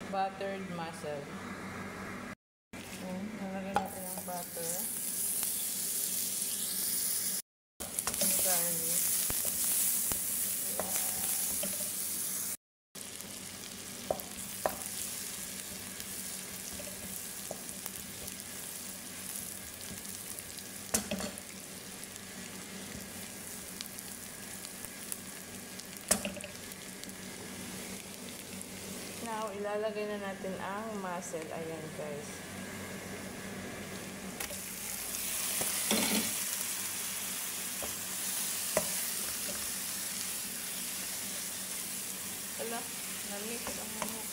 buttered mussel. Nalagyan natin ang butter. Garlic. Now, ilalagay na natin ang mussel. Ayan, guys. Wala, na-mix ang manok.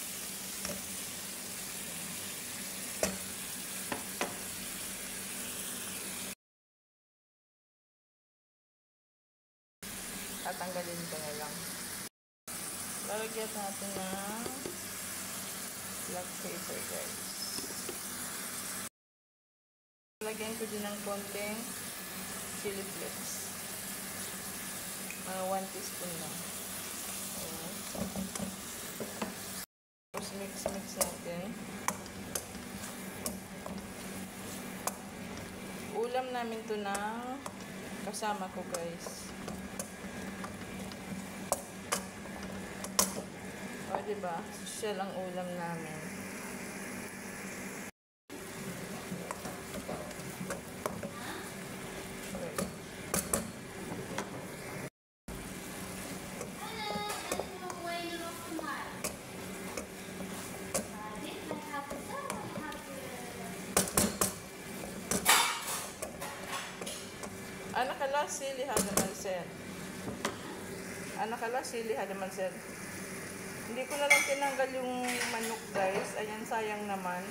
Tatanggalin ko na lang. Lalagyan natin ng black pepper, guys. Lagyan ko din ng konting chili flakes. Mga 1 teaspoon lang. Tapos mix natin. Ulam namin to ng kasama ko, guys. O, diba? Social ang ulam namin. Anak kala sili hadamalsen. Hindi ko na lang tinanggal yung manok, guys. Ayan, sayang naman.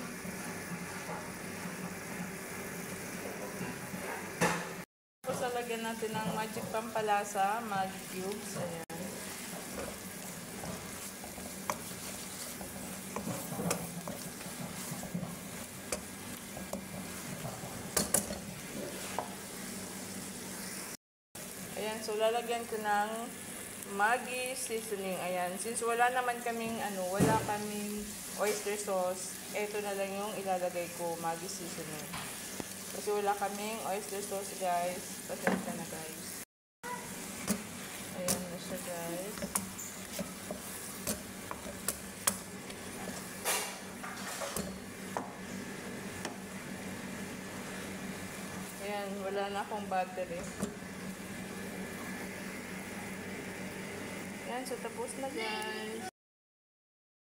Tapos lalagyan natin ng magic pampalasa, magic cubes. Ayan. Ayan, so lalagyan ko ng Maggi seasoning. Ayan, since wala naman kaming wala kaming oyster sauce, eto na lang yung ilalagay ko, Maggi seasoning. Kasi wala kaming oyster sauce, guys. Pasensya na, guys. Ayan na siya, guys. Ayan, wala na akong battery. Yan, so tapos na, guys.